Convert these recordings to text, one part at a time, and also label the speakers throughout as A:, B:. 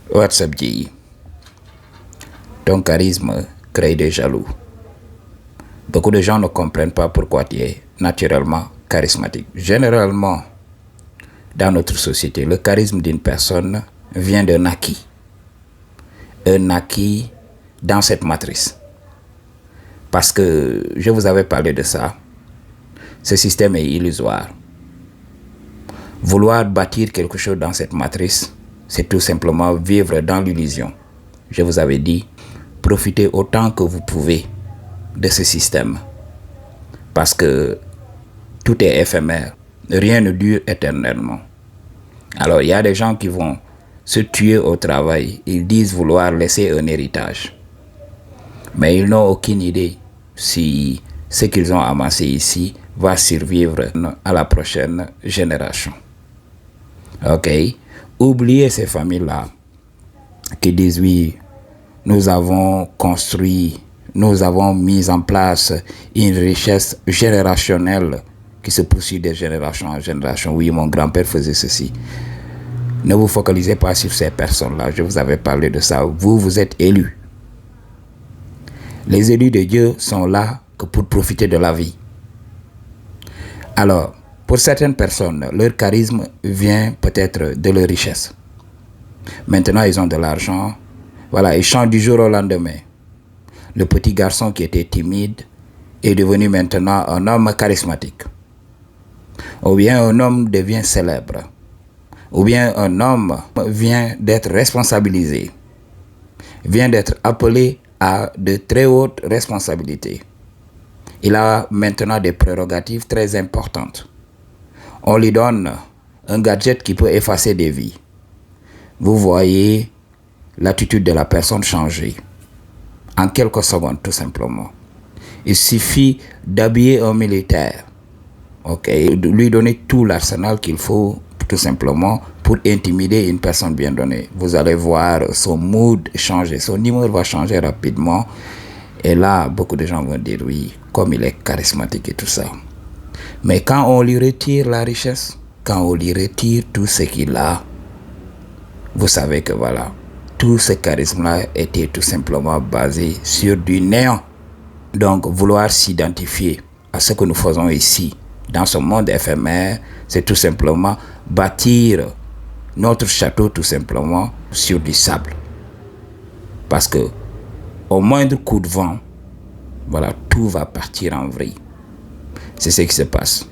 A: What's up, G? Ton charisme crée des jaloux. Beaucoup de gens ne comprennent pas pourquoi tu es naturellement charismatique. Généralement, dans notre société, le charisme d'une personne vient d'un acquis. Un acquis dans cette matrice. Parce que je vous avais parlé de ça. Ce système est illusoire. Vouloir bâtir quelque chose dans cette matrice, c'est tout simplement vivre dans l'illusion. Je vous avais dit, profitez autant que vous pouvez de ce système. Parce que tout est éphémère. Rien ne dure éternellement. Alors, il y a des gens qui vont se tuer au travail. Ils disent vouloir laisser un héritage. Mais ils n'ont aucune idée si ce qu'ils ont amassé ici va survivre à la prochaine génération. Ok? Oubliez ces familles-là qui disent oui, nous avons construit, nous avons mis en place une richesse générationnelle qui se poursuit de génération en génération. Oui, mon grand-père faisait ceci. Ne vous focalisez pas sur ces personnes-là. Je vous avais parlé de ça. Vous, vous êtes élus. Les élus de Dieu sont là que pour profiter de la vie. Alors, pour certaines personnes, leur charisme vient peut-être de leur richesse. Maintenant, ils ont de l'argent. Voilà, ils changent du jour au lendemain. Le petit garçon qui était timide est devenu maintenant un homme charismatique. Ou bien un homme devient célèbre. Ou bien un homme vient d'être responsabilisé. Vient d'être appelé à de très hautes responsabilités. Il a maintenant des prérogatives très importantes. On lui donne un gadget qui peut effacer des vies. Vous voyez l'attitude de la personne changer. En quelques secondes, tout simplement. Il suffit d'habiller un militaire. Ok, de lui donner tout l'arsenal qu'il faut, tout simplement, pour intimider une personne bien donnée. Vous allez voir son mood changer. Son humeur va changer rapidement. Et là, beaucoup de gens vont dire oui, comme il est charismatique et tout ça. Mais quand on lui retire la richesse, quand on lui retire tout ce qu'il a, vous savez que voilà, tout ce charisme-là était tout simplement basé sur du néant. Donc, vouloir s'identifier à ce que nous faisons ici, dans ce monde éphémère, c'est tout simplement bâtir notre château tout simplement sur du sable. Parce que au moindre coup de vent, voilà, tout va partir en vrille. C'est ce qui se passe.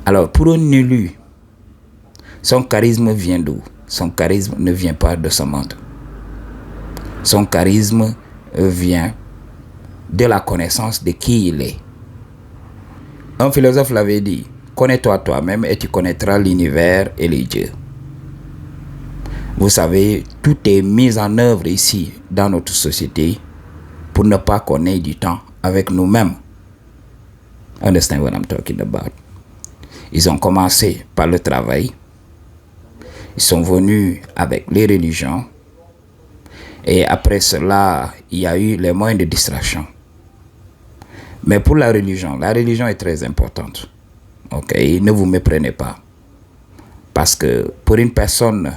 A: Alors, pour un élu, son charisme vient d'où? Son charisme ne vient pas de ce monde. Son charisme vient de la connaissance de qui il est. Un philosophe l'avait dit, connais-toi toi-même et tu connaîtras l'univers et les dieux. Vous savez, tout est mis en œuvre ici, dans notre société, pour ne pas qu'on ait du temps avec nous-mêmes. Understand what I'm talking about? Ils ont commencé par le travail. Ils sont venus avec les religions. Et après cela, il y a eu les moyens de distraction. Mais pour la religion est très importante. Ok, ne vous méprenez pas. Parce que pour une personne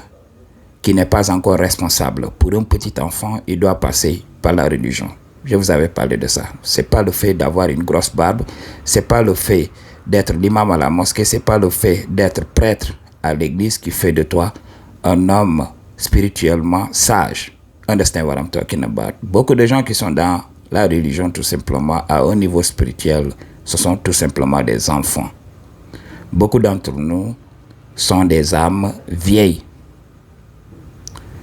A: qui n'est pas encore responsable, pour un petit enfant, il doit passer par la religion. Je vous avais parlé de ça. C'est pas le fait d'avoir une grosse barbe, c'est pas le fait d'être l'imam à la mosquée, c'est pas le fait d'être prêtre à l'église qui fait de toi un homme spirituellement sage. Understand what I'm talking about? Beaucoup de gens qui sont dans la religion tout simplement à un niveau spirituel, ce sont tout simplement des enfants. Beaucoup d'entre nous sont des âmes vieilles.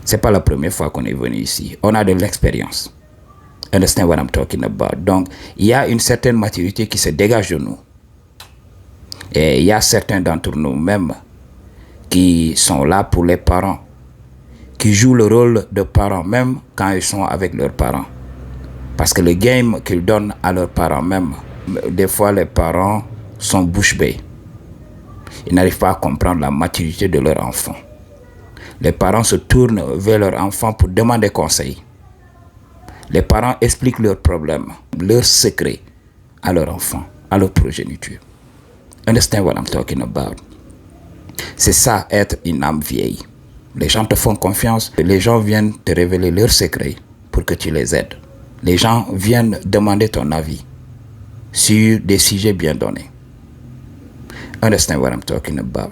A: C'est pas la première fois qu'on est venu ici. On a de l'expérience. Understand what I'm talking about? Donc, il y a une certaine maturité qui se dégage de nous. Et il y a certains d'entre nous même qui sont là pour les parents, qui jouent le rôle de parents même quand ils sont avec leurs parents. Parce que le game qu'ils donnent à leurs parents même, des fois les parents sont bouche bée. Ils n'arrivent pas à comprendre la maturité de leur enfant. Les parents se tournent vers leur enfant pour demander conseil. Les parents expliquent leurs problèmes, leurs secrets à leur enfant, à leur progéniture. Understand what I'm talking about? C'est ça, être une âme vieille. Les gens te font confiance. Les gens viennent te révéler leurs secrets pour que tu les aides. Les gens viennent demander ton avis sur des sujets bien donnés. Understand what I'm talking about?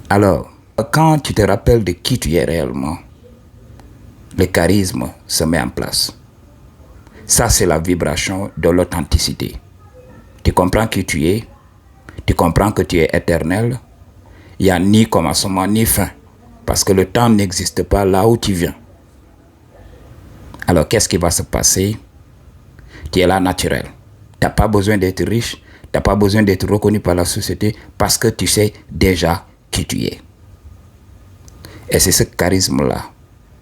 A: Alors, quand tu te rappelles de qui tu es réellement, le charisme se met en place. Ça, c'est la vibration de l'authenticité. Tu comprends qui tu es, tu comprends que tu es éternel. Il n'y a ni commencement ni fin, parce que le temps n'existe pas là où tu viens. Alors, qu'est-ce qui va se passer? Tu es là naturel. Tu n'as pas besoin d'être riche, tu n'as pas besoin d'être reconnu par la société, parce que tu sais déjà qui tu es. Et c'est ce charisme-là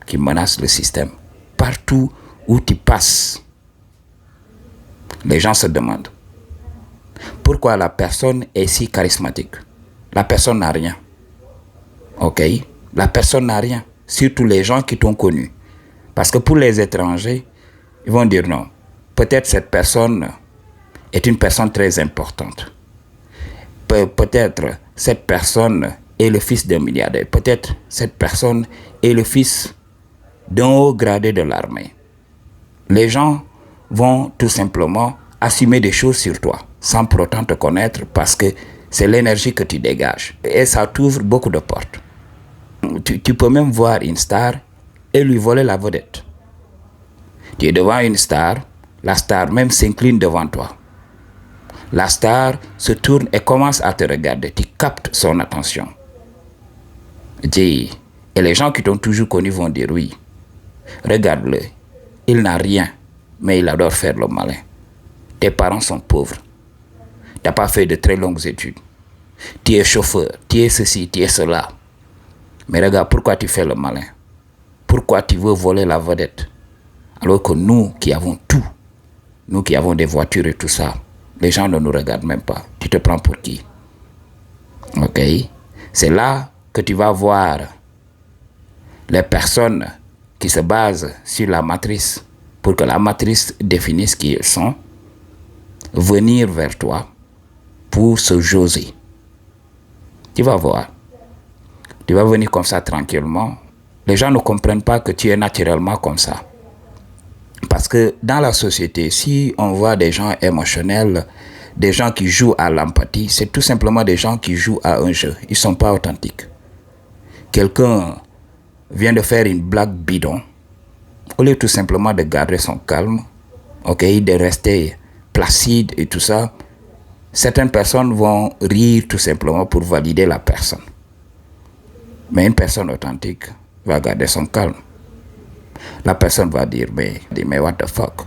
A: qui menace le système. Partout où tu passes, les gens se demandent pourquoi la personne est si charismatique. La personne n'a rien. Ok? La personne n'a rien. Surtout les gens qui t'ont connu. Parce que pour les étrangers, ils vont dire non. Peut-être cette personne est une personne très importante. Peut-être cette personne est le fils d'un milliardaire. Peut-être cette personne est le fils d'un haut gradé de l'armée. Les gens vont tout simplement assumer des choses sur toi sans pour autant te connaître parce que c'est l'énergie que tu dégages. Et ça t'ouvre beaucoup de portes. Tu peux même voir une star et lui voler la vedette. Tu es devant une star, la star même s'incline devant toi. La star se tourne et commence à te regarder. Tu captes son attention. Et les gens qui t'ont toujours connu vont dire oui. Regarde-le. Il n'a rien, mais il adore faire le malin. Tes parents sont pauvres. Tu n'as pas fait de très longues études. Tu es chauffeur, tu es ceci, tu es cela. Mais regarde, pourquoi tu fais le malin? Pourquoi tu veux voler la vedette? Alors que nous qui avons tout, nous qui avons des voitures et tout ça, les gens ne nous regardent même pas. Tu te prends pour qui? Ok? C'est là que tu vas voir les personnes qui se basent sur la matrice pour que la matrice définisse qui ils sont, venir vers toi pour se joser. Tu vas voir. Tu vas venir comme ça tranquillement. Les gens ne comprennent pas que tu es naturellement comme ça. Parce que dans la société, si on voit des gens émotionnels, des gens qui jouent à l'empathie, c'est tout simplement des gens qui jouent à un jeu. Ils ne sont pas authentiques. Quelqu'un vient de faire une blague bidon. Au lieu tout simplement de garder son calme, okay, de rester placide et tout ça, certaines personnes vont rire tout simplement pour valider la personne. Mais une personne authentique va garder son calme. La personne va dire, mais what the fuck?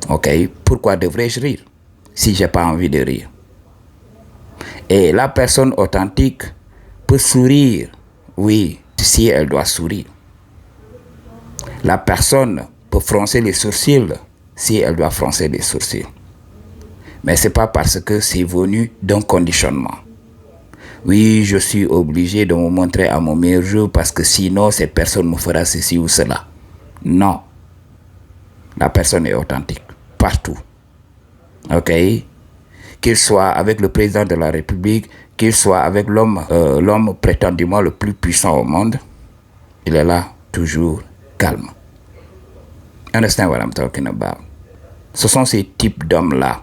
A: Ok, pourquoi devrais-je rire si je n'ai pas envie de rire? Et la personne authentique peut sourire, oui, si elle doit sourire. La personne peut froncer les sourcils si elle doit froncer les sourcils. Mais ce n'est pas parce que c'est venu d'un conditionnement. Oui, je suis obligé de me montrer à mon meilleur jour parce que sinon cette personne me fera ceci ou cela. Non. La personne est authentique. Partout. Ok? Qu'il soit avec le président de la République, qu'il soit avec l'homme prétendument le plus puissant au monde, il est là, toujours calme. Understand what I'm talking about? Ce sont ces types d'hommes-là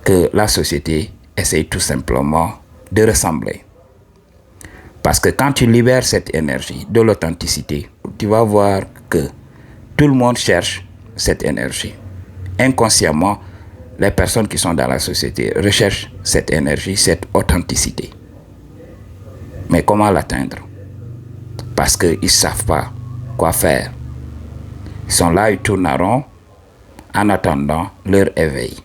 A: que la société essaie tout simplement de ressembler. Parce que quand tu libères cette énergie de l'authenticité, tu vas voir que tout le monde cherche cette énergie. Inconsciemment, les personnes qui sont dans la société recherchent cette énergie, cette authenticité. Mais comment l'atteindre? Parce qu'ils ne savent pas quoi faire. Ils sont là, ils tournent en rond en attendant leur éveil.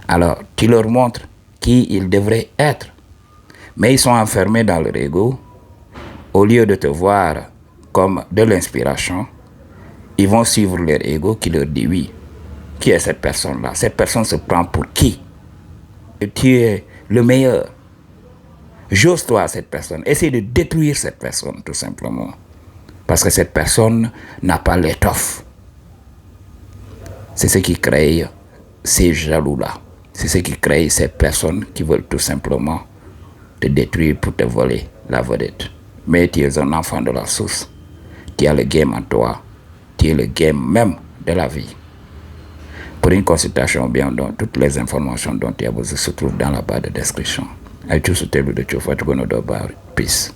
A: Alors, tu leur montres qui ils devraient être. Mais ils sont enfermés dans leur ego. Au lieu de te voir comme de l'inspiration, ils vont suivre leur ego qui leur dit oui. Qui est cette personne-là? Cette personne se prend pour qui? Et tu es le meilleur. J'ose-toi à cette personne. Essaye de détruire cette personne, tout simplement. Parce que cette personne n'a pas l'étoffe. C'est ce qui crée ces jaloux-là. C'est ce qui crée ces personnes qui veulent tout simplement te détruire pour te voler. la vedette. Mais tu es un enfant de la source. Tu as le game en toi. Tu es le game même de la vie. Pour une consultation bien, donc, toutes les informations dont tu as besoin se trouvent dans la barre de description. I choose to tell you the truth. What you gonna do about it? Peace.